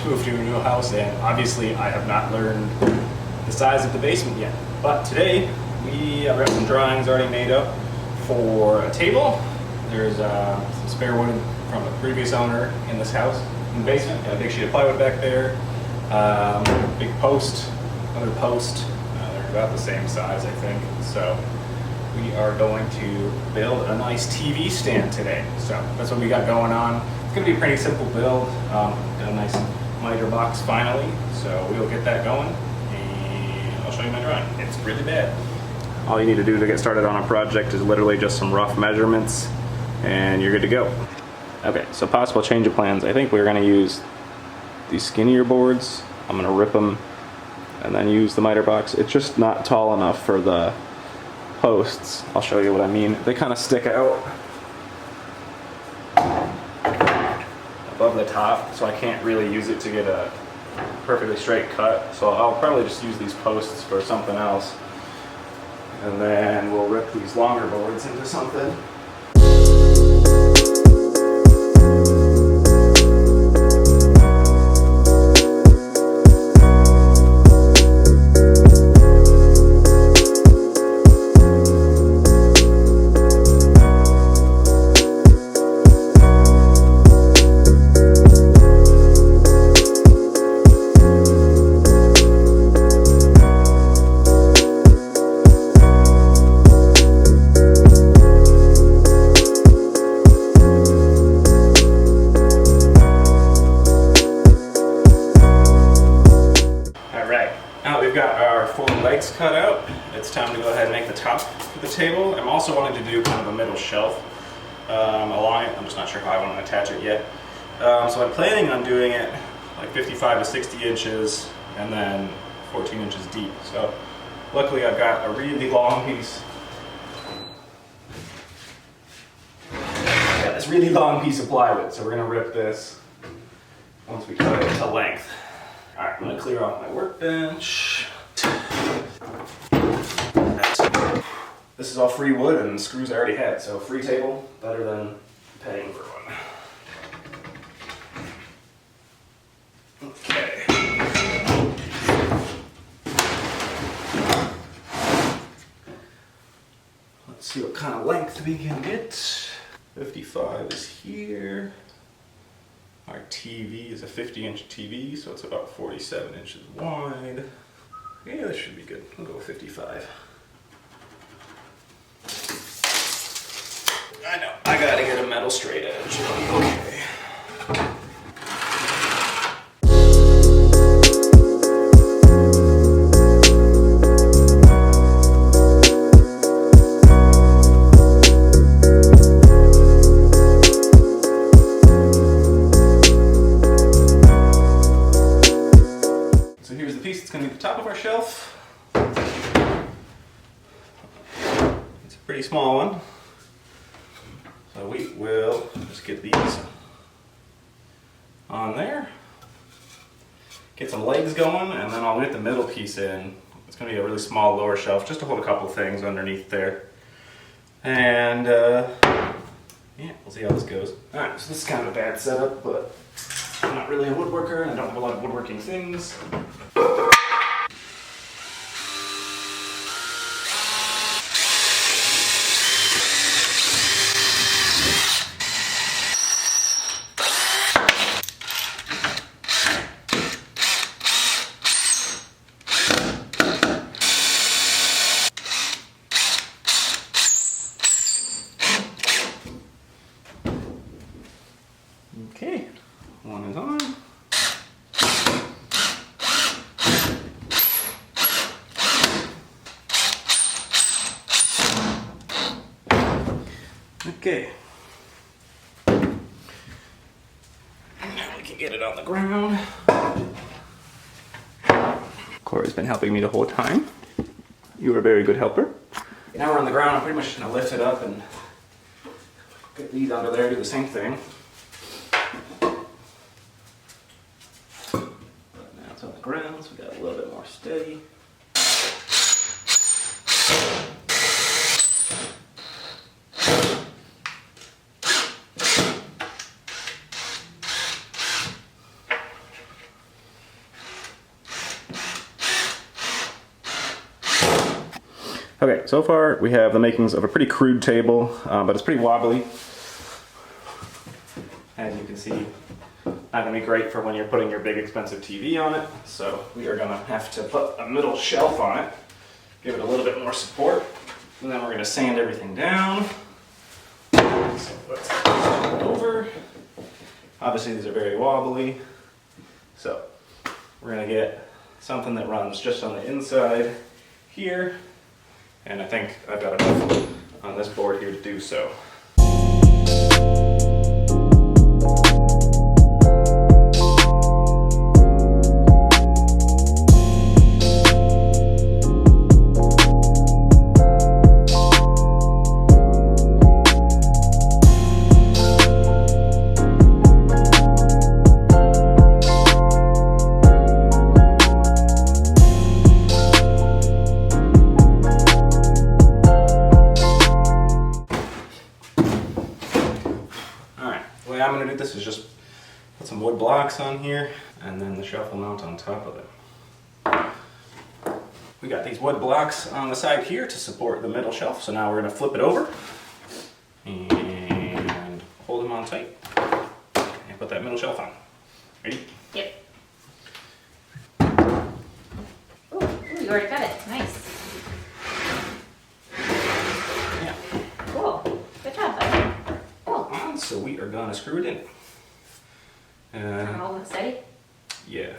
just moved to a new house, and obviously I have not learned the size of the basement yet. But today, we have some drawings already made up for a table. There's some spare wood from the previous owner in this house in the basement. Got a big sheet of plywood back there. Big post, another post. They're about the same size, I think. So we are going to build a nice TV stand today. So that's what we got going on. It's going to be a pretty simple build. Got a nice miter box finally, so we'll get that going and I'll show you my drawing. It's really bad. All you need to do to get started on a project is literally just some rough measurements and you're good to go. Okay, so possible change of plans. I think we're going to use these skinnier boards. I'm going to rip them and then use the miter box. It's just not tall enough for the posts. I'll show you what I mean. They kind of stick out above the top, so I can't really use it to get a perfectly straight cut. So I'll probably just use these posts for something else. And then we'll rip these longer boards into something. Cut out. It's time to go ahead and make the top of the table. I'm also wanting to do kind of a middle shelf along it. I'm just not sure how I want to attach it yet. So I'm planning on doing it like 55 to 60 inches and then 14 inches deep. So luckily I've got a really long piece. Got this really long piece of plywood, so we're going to rip this once we cut it to length. Alright, I'm going to clear off my workbench. This is all free wood and screws I already had, so free table, better than paying for one. Okay. Let's see what kind of length we can get. 55 is here. Our TV is a 50-inch TV, so it's about 47 inches wide. Yeah, this should be good. We'll go with 55. I know, I gotta get a metal straight edge. Okay. So here's the piece that's gonna be the top of our shelf. It's a pretty small one. So we will just get these on there, get some legs going, and then I'll get the middle piece in. It's going to be a really small lower shelf just to hold a couple things underneath there. And yeah, we'll see how this goes. Alright, so this is kind of a bad setup, but I'm not really a woodworker and I don't have a lot of woodworking things. Okay, one is on. Okay. Now we can get it on the ground. Corey's been helping me the whole time. You were a very good helper. Now we're on the ground, I'm pretty much just gonna lift it up and get these under there, do the same thing. On the ground, so we got a little bit more steady. Okay, so far we have the makings of a pretty crude table, but it's pretty wobbly. As you can see, not gonna be great for when you're putting your big expensive TV on it. So we are gonna have to put a middle shelf on it, give it a little bit more support, and then we're gonna sand everything down. So let's turn it over. Obviously these are very wobbly, so we're gonna get something that runs just on the inside here, and I think I've got enough on this board here to do so. I'm going to do this is just put some wood blocks on here, and then the shelf will mount on top of it. We got these wood blocks on the side here to support the middle shelf, so now we're going to flip it over and hold them on tight and put that middle shelf on. Ready? Yep. Ooh, you already got it. Nice. Yeah. Cool. Good job, buddy. So we are gonna screw it in. Hold it steady. Yeah.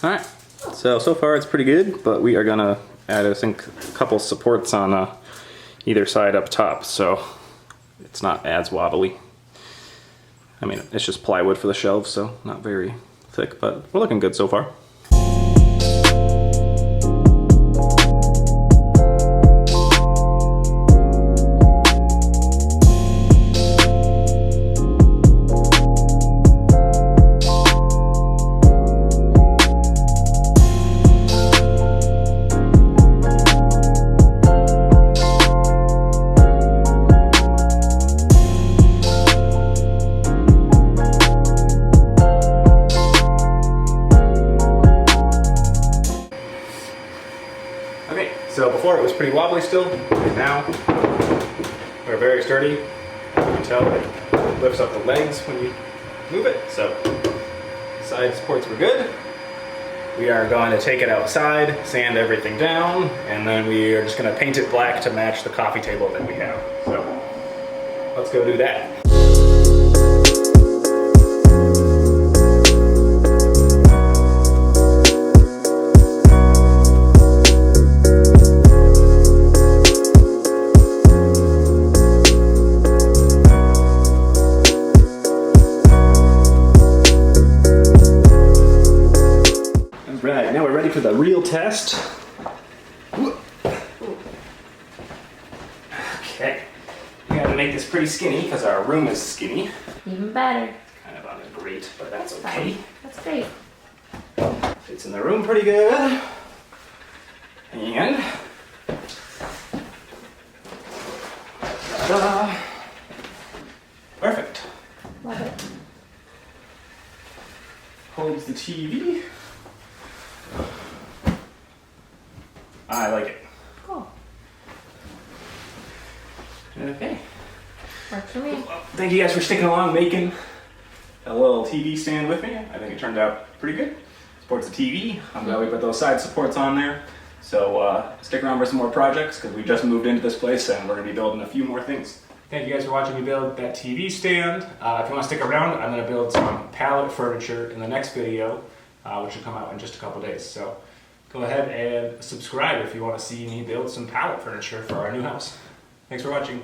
Alright, so far it's pretty good, but we are gonna add, I think, a couple supports on either side up top, so it's not as wobbly. I mean, it's just plywood for the shelves, so not very thick, but we're looking good so far. So before it was pretty wobbly still, and now we're very sturdy. You can tell it lifts up the legs when you move it, so side supports were good. We are going to take it outside, sand everything down, and then we are just going to paint it black to match the coffee table that we have. So let's go do that. Right, now we're ready for the real test. Okay, we gotta make this pretty skinny because our room is skinny. Even better. Kind of on a grate, but that's okay. That's great. Fits in the room pretty good. And ta-da! Perfect. Love it. Holds the TV. I like it. Cool. Okay. Works for me. Thank you guys for sticking along making a little TV stand with me. I think it turned out pretty good. Supports the TV. I'm glad we put those side supports on there. So stick around for some more projects because we just moved into this place and we're going to be building a few more things. Thank you guys for watching me build that TV stand. If you want to stick around, I'm going to build some pallet furniture in the next video, which will come out in just a couple days. So go ahead and subscribe if you want to see me build some pallet furniture for our new house. Thanks for watching.